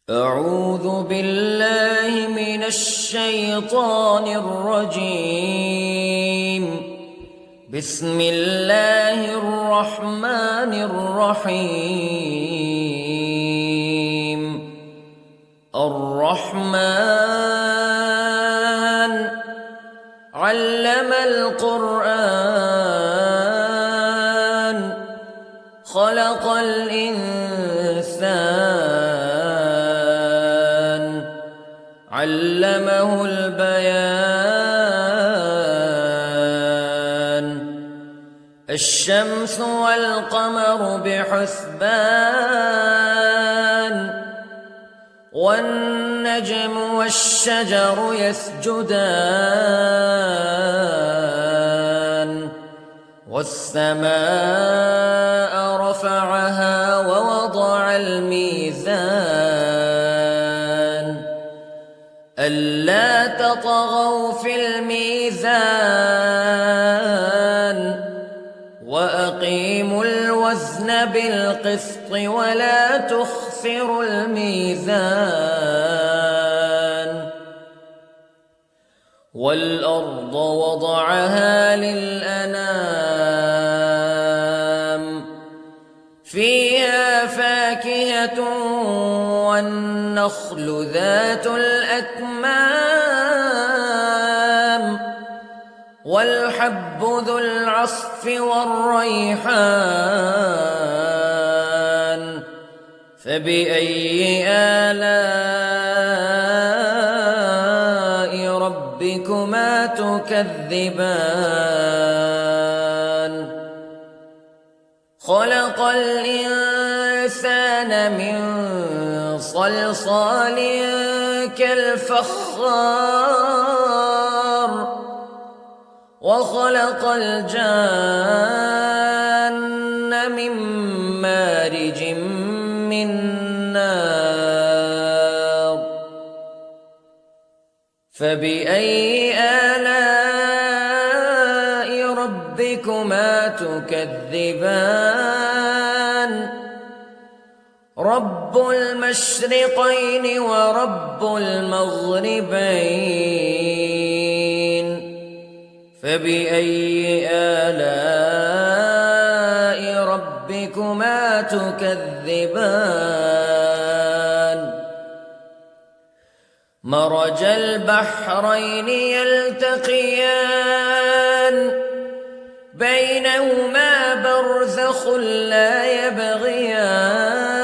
أعوذ بالله من الشيطان الرجيم. بسم الله الرحمن الرحيم. الرحمن علم القرآن خلق الإنسان علمه البيان. الشمس والقمر بحسبان والنجم والشجر يسجدان والسماء رفعها ووضع الميزان ألا تطغوا في الميزان وأقيموا الوزن بالقسط ولا تخسروا الميزان. والأرض وضعها للأنام فيها فاكهة والنخل ذات الأكمام والحب ذو العصف والريحان فبأي آلاء ربكما تكذبان. خلق الإنسان من صلصال كالفخار وخلق الجان من مارج من نار فبأي آلاء ربكما تكذبان. رب المشرقين ورب المغربين فبأي آلاء ربكما تكذبان. مرج البحرين يلتقيان بينهما برزخ لا يبغيان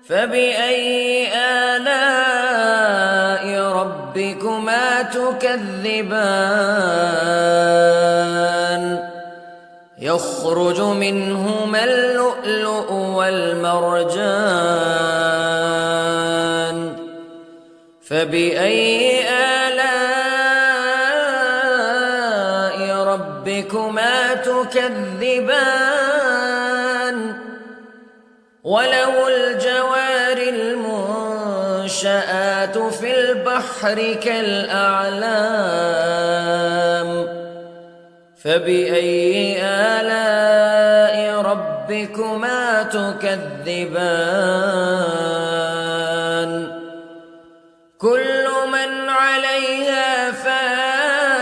فبأي آلاء ربكما تكذبان. يخرج منهما اللؤلؤ والمرجان فبأي آلاء ربكما تكذبان. وله الجوار المنشآت في البحر كالأعلام فبأي آلاء ربكما تكذبان. كل من عليها فان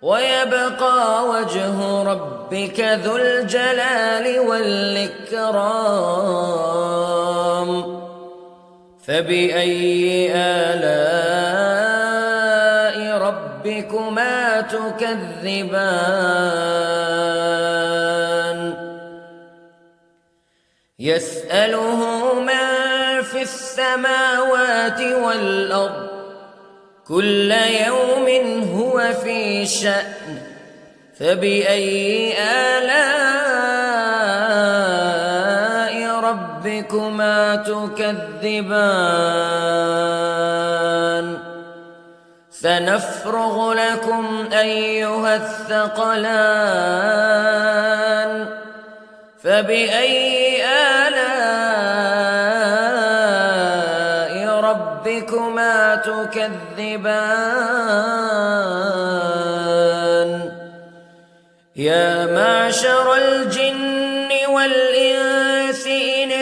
ويبقى وجه ربك ذو الجلال والإكرام فبأي آلاء ربكما تكذبان. يسأله من في السماوات والأرض كل يوم هو في شأن فبأي آلاء ربكما تكذبان. سنفرغ لكم أيها الثقلان فبأي آلاء ربكما تكذبان. يا معشر الجن والإنس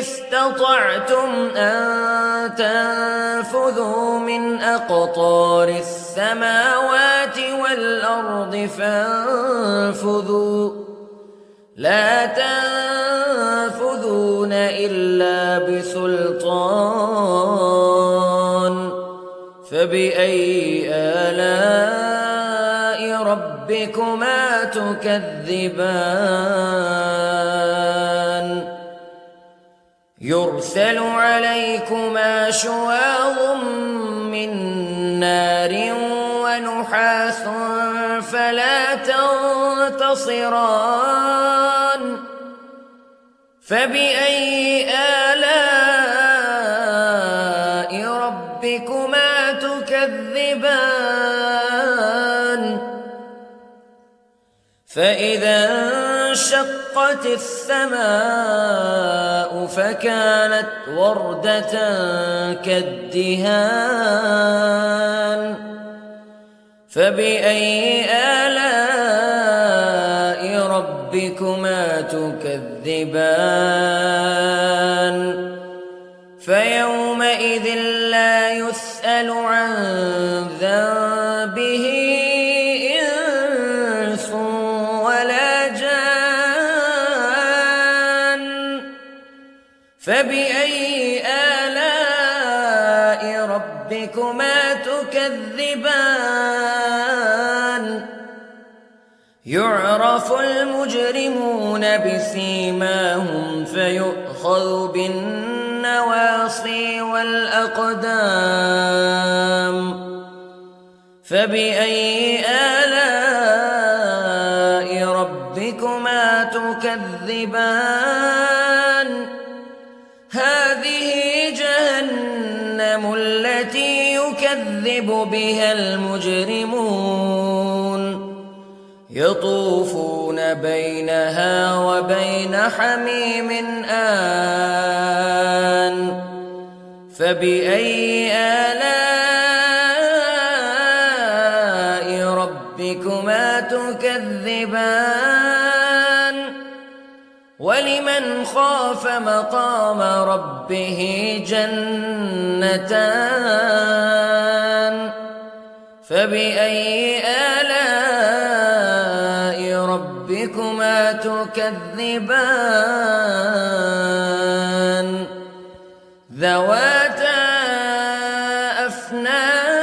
استطعتم أن تنفذوا من أقطار السماوات والأرض فانفذوا لا تنفذون إلا بسلطان فبأي آلاء ربكما تكذبان يرسل عليكما شواظ من نار ونحاس فلا تنتصران فبأي آلاء ربكما تكذبان فإذا انشقت السماء فكانت وردة كالدهان فبأي آلاء ربكما تكذبان فيومئذ لا يسأل عن ذنبه إنس ولا جان فبأي آلاء ربكما تكذبان يعرف المجرمون بسيماهم فيؤخذ بالنواصي والأقدام فبأي آلاء ربكما تكذبان هذه جهنم التي يكذب بها المجرمون يطوفون بينها وبين حميم آن فبأي آلاء ربكما تكذبان ولمن خاف مقام ربه جنتان فبأي آلاء ربكما تكذبان ذواتا أفنان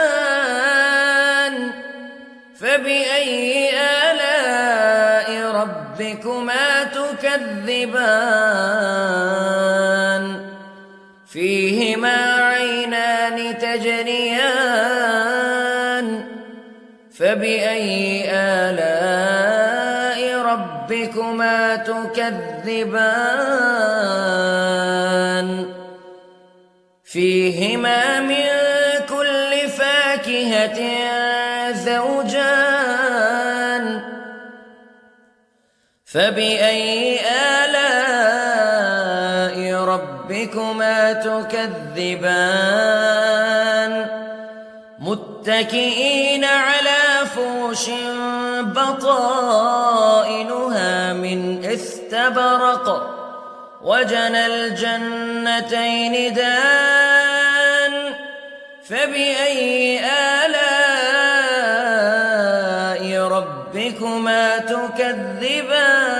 فبأي آلاء ربكما تكذبان فيهما عينان تجريان فبأي آلاء ربكما تكذبان فيهما من كل فاكهة زوجان فبأي آلاء ربكما تكذبان متكئين على فرش بطائنها من استبرق وجنى الجنتين دان فبأي آلاء ربكما تكذبان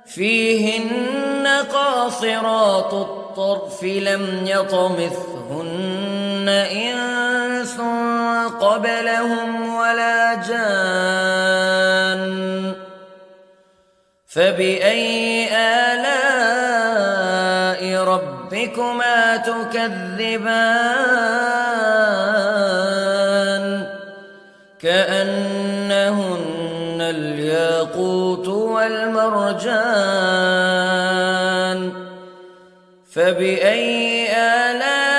فيهن قاصرات الطرف لم يطمثهن إنس قبلهم ولا جان فبأي آلاء ربكما تكذبان كأنهن الياقوت والمرجان فبأي آلاء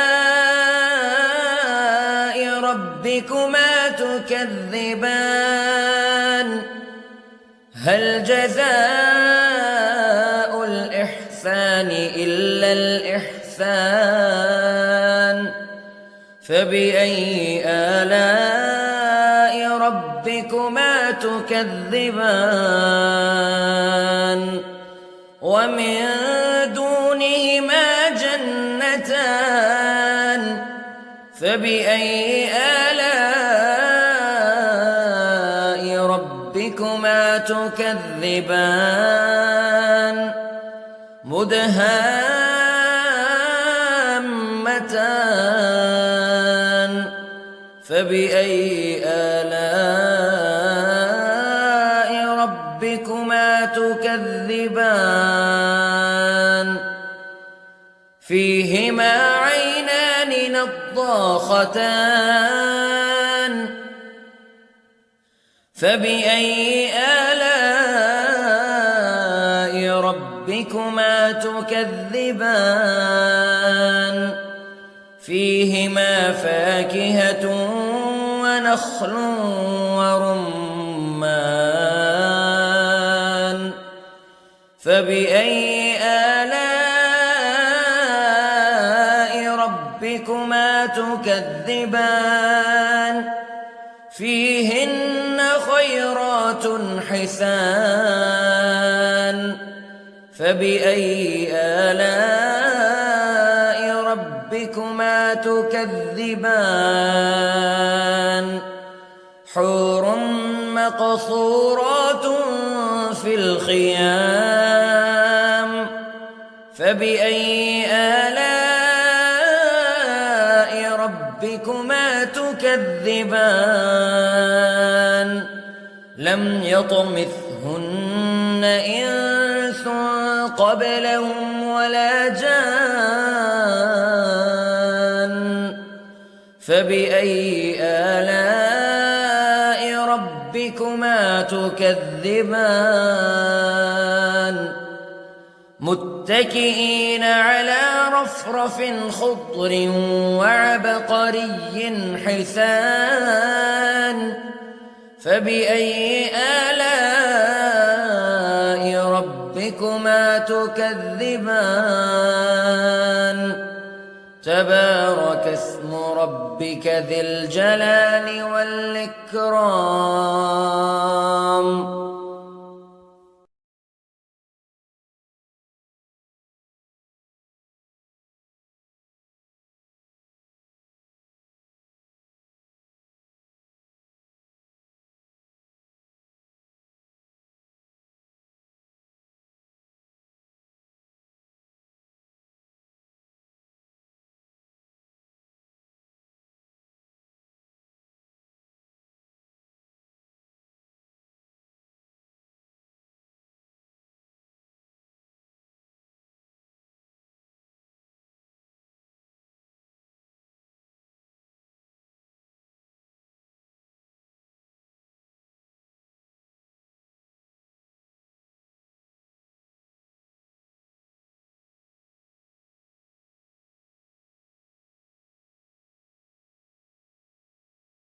ربكما تكذبان هل جزاء الإحسان إلا الإحسان فبأي آلاء ربكما تكذبان ومن دونهما جنتان فبأي آلاء ربكما تكذبان مدهامتان فبأي آلاء ربكما تكذبان فيهما عينان نضاختان فبأي آلاء ربكما تكذبان فيهما فاكهة ونخل ورمان فبأي آلاء ربكما تكذبان فيهن خيرات حسان فبأي آلاء ربكما تكذبان حور مقصورات في الخيام فبأي آلاء ربكما تكذبان لم يطمثهن إنس قبلهم ولا جان فبأي آلاء ربكما تكذبان متكئين على رفرف خضر وعبقري حسان فبأي آلاء ربكما تكذبان تبارك اسم ربك ذي الجلال والإكرام